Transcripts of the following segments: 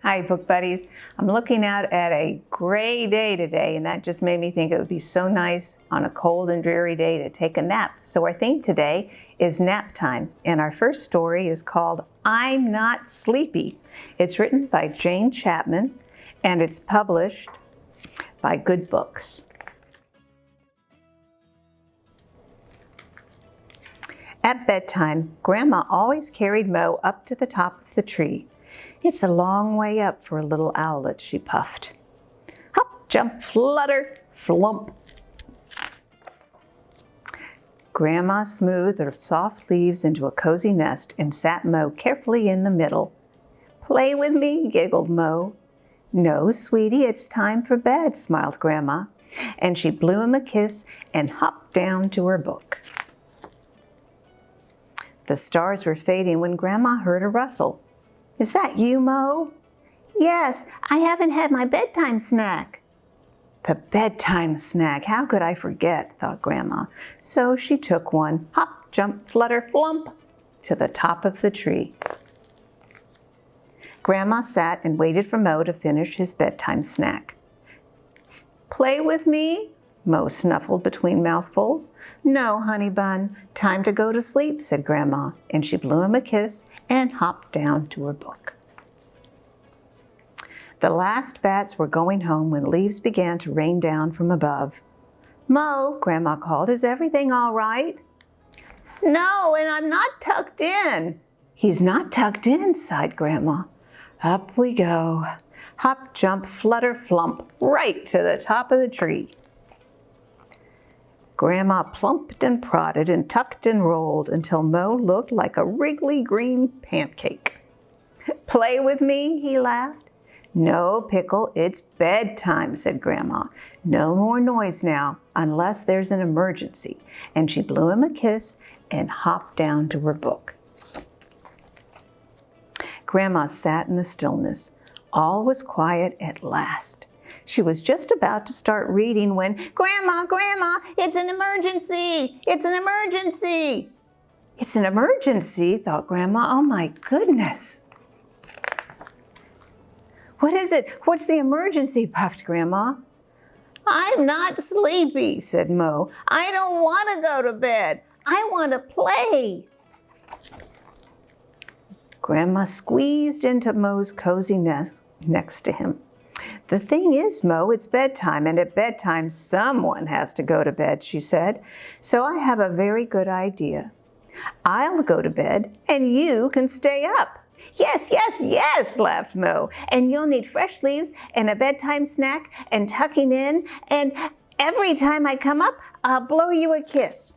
Hi, book buddies. I'm looking out at a gray day today, and that just made me think it would be so nice on a cold and dreary day to take a nap. So our theme today is nap time, and our first story is called I'm Not Sleepy. It's written by Jane Chapman, and it's published by Good Books. At bedtime, Grandma always carried Mo up to the top of the tree. It's a long way up for a little owlet, she puffed. Hop, jump, flutter, flump. Grandma smoothed her soft leaves into a cozy nest and sat Mo carefully in the middle. Play with me, giggled Mo. No, sweetie, it's time for bed, smiled Grandma, and she blew him a kiss and hopped down to her book. The stars were fading when Grandma heard a rustle. Is that you, Mo? Yes, I haven't had my bedtime snack. The bedtime snack, how could I forget, thought Grandma. So she took one, hop, jump, flutter, flump, to the top of the tree. Grandma sat and waited for Mo to finish his bedtime snack. Play with me? Mo snuffled between mouthfuls. No, honey bun, time to go to sleep, said Grandma, and she blew him a kiss and hopped down to her book. The last bats were going home when leaves began to rain down from above. Mo, Grandma called, is everything all right? No, and I'm not tucked in. He's not tucked in, sighed Grandma. Up we go. Hop, jump, flutter, flump, right to the top of the tree. Grandma plumped and prodded and tucked and rolled until Mo looked like a wriggly green pancake. Play with me, he laughed. No, Pickle, it's bedtime, said Grandma. No more noise now, unless there's an emergency. And she blew him a kiss and hopped down to her book. Grandma sat in the stillness. All was quiet at last. She was just about to start reading when, Grandma, Grandma, it's an emergency! It's an emergency! It's an emergency, thought Grandma. Oh my goodness. What is it? What's the emergency? Puffed Grandma. I'm not sleepy, said Mo. I don't want to go to bed. I want to play. Grandma squeezed into Mo's cozy nest next to him. The thing is, Mo, it's bedtime, and at bedtime someone has to go to bed, she said. So I have a very good idea. I'll go to bed, and you can stay up. Yes, yes, yes, laughed Mo. And you'll need fresh leaves and a bedtime snack and tucking in, and every time I come up, I'll blow you a kiss.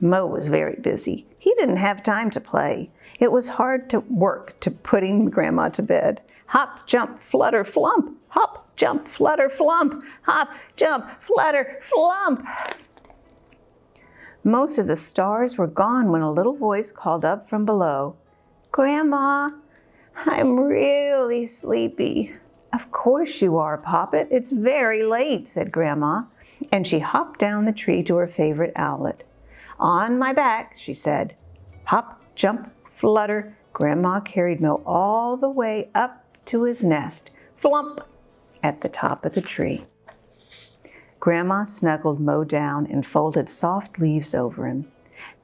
Mo was very busy. He didn't have time to play. It was hard to work to putting Grandma to bed. Hop, jump, flutter, flump. Hop, jump, flutter, flump. Hop, jump, flutter, flump. Most of the stars were gone when a little voice called up from below. Grandma, I'm really sleepy. Of course you are, Poppet. It's very late, said Grandma. And she hopped down the tree to her favorite owlet. On my back, she said. Hop, jump, flutter. Grandma carried Mo all the way up to his nest, flump, at the top of the tree. Grandma snuggled Mo down and folded soft leaves over him.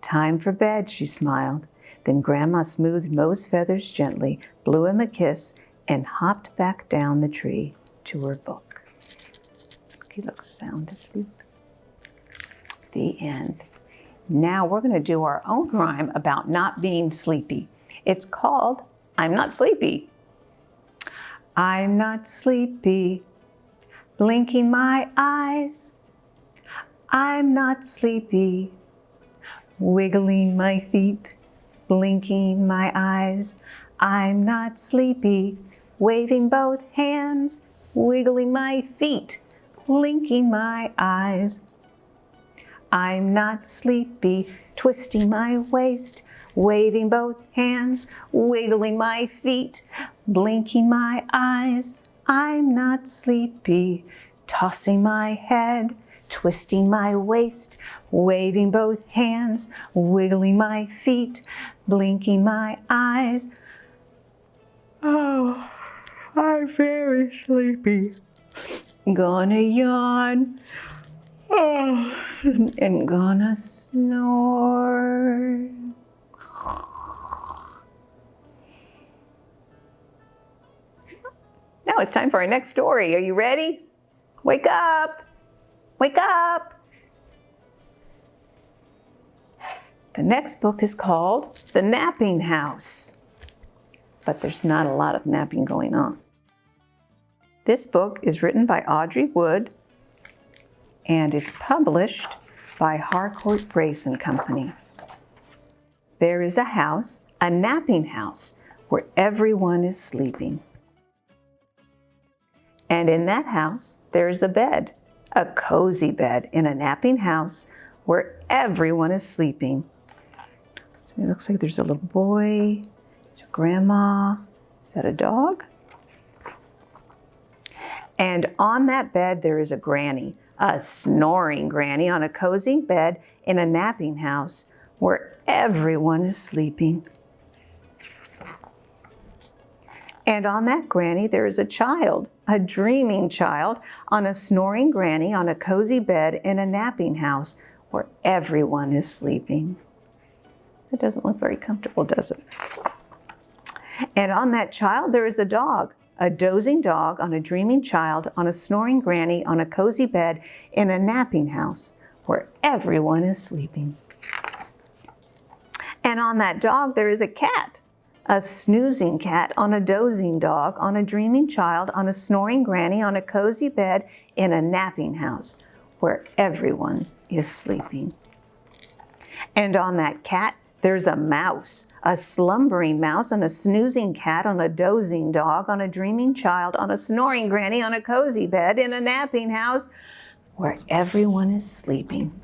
Time for bed, she smiled. Then Grandma smoothed Mo's feathers gently, blew him a kiss, and hopped back down the tree to her book. He looks sound asleep. The end. Now we're going to do our own rhyme about not being sleepy. It's called I'm Not Sleepy. I'm not sleepy, blinking my eyes. I'm not sleepy, wiggling my feet, blinking my eyes. I'm not sleepy, waving both hands, wiggling my feet, blinking my eyes. I'm not sleepy, twisting my waist, waving both hands, wiggling my feet, blinking my eyes. I'm not sleepy, tossing my head, twisting my waist, waving both hands, wiggling my feet, blinking my eyes. Oh. I'm very sleepy. Gonna yawn. Oh, and gonna snore. Now it's time for our next story. Are you ready? Wake up! Wake up! The next book is called The Napping House, but there's not a lot of napping going on. This book is written by Audrey Wood, and it's published by Harcourt Brace and Company. There is a house, a napping house, where everyone is sleeping. And in that house, there is a bed, a cozy bed in a napping house where everyone is sleeping. So it looks like there's a little boy, there's a grandma. Is that a dog? And on that bed, there is a granny, a snoring granny on a cozy bed in a napping house where everyone is sleeping. And on that granny, there is a child, a dreaming child, on a snoring granny on a cozy bed in a napping house where everyone is sleeping. That doesn't look very comfortable, does it? And on that child, there is a dog, a dozing dog on a dreaming child on a snoring granny on a cozy bed in a napping house where everyone is sleeping. And on that dog, there is a cat, a snoozing cat on a dozing dog on a dreaming child on a snoring granny on a cozy bed in a napping house where everyone is sleeping. And on that cat, there's a mouse, a slumbering mouse on a snoozing cat on a dozing dog on a dreaming child on a snoring granny on a cozy bed in a napping house where everyone is sleeping.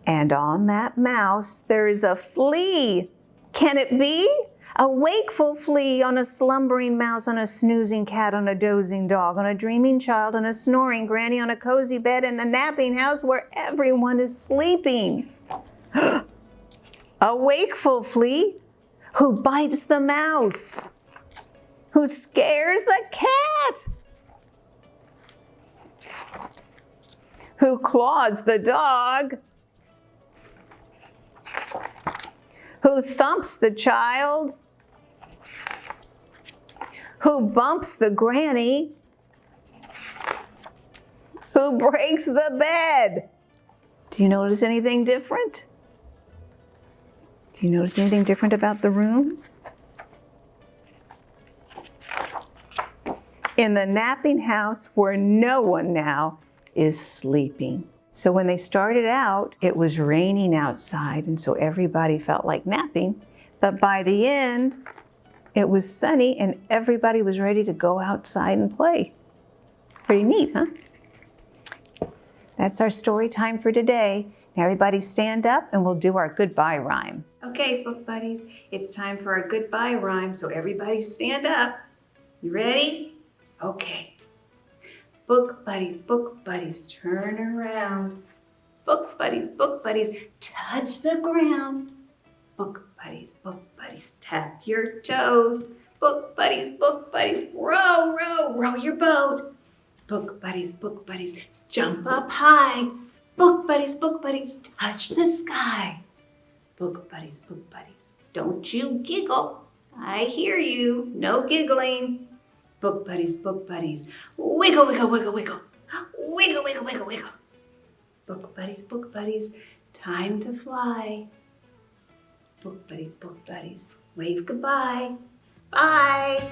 And on that mouse, there is a flea. Can it be? A wakeful flea on a slumbering mouse on a snoozing cat on a dozing dog on a dreaming child on a snoring granny on a cozy bed in a napping house where everyone is sleeping. A wakeful flea who bites the mouse, who scares the cat, who claws the dog, who thumps the child, who bumps the granny, who breaks the bed. Do you notice anything different? Do you notice anything different about the room? In the napping house where no one now is sleeping. So when they started out, it was raining outside, and so everybody felt like napping. But by the end, it was sunny, and everybody was ready to go outside and play. Pretty neat, huh? That's our story time for today. Now everybody stand up, and we'll do our goodbye rhyme. Okay, book buddies, it's time for our goodbye rhyme, so everybody stand up. You ready? Okay. Book buddies, turn around. Book buddies, touch the ground. Book buddies, tap your toes. Book buddies, row your boat. Book buddies, jump up high. Book buddies, touch the sky. Book buddies, don't you giggle. I hear you, no giggling. Book buddies, wiggle, wiggle, wiggle, wiggle. Wiggle, wiggle, wiggle, wiggle. Book buddies, time to fly. Book buddies, wave goodbye. Bye.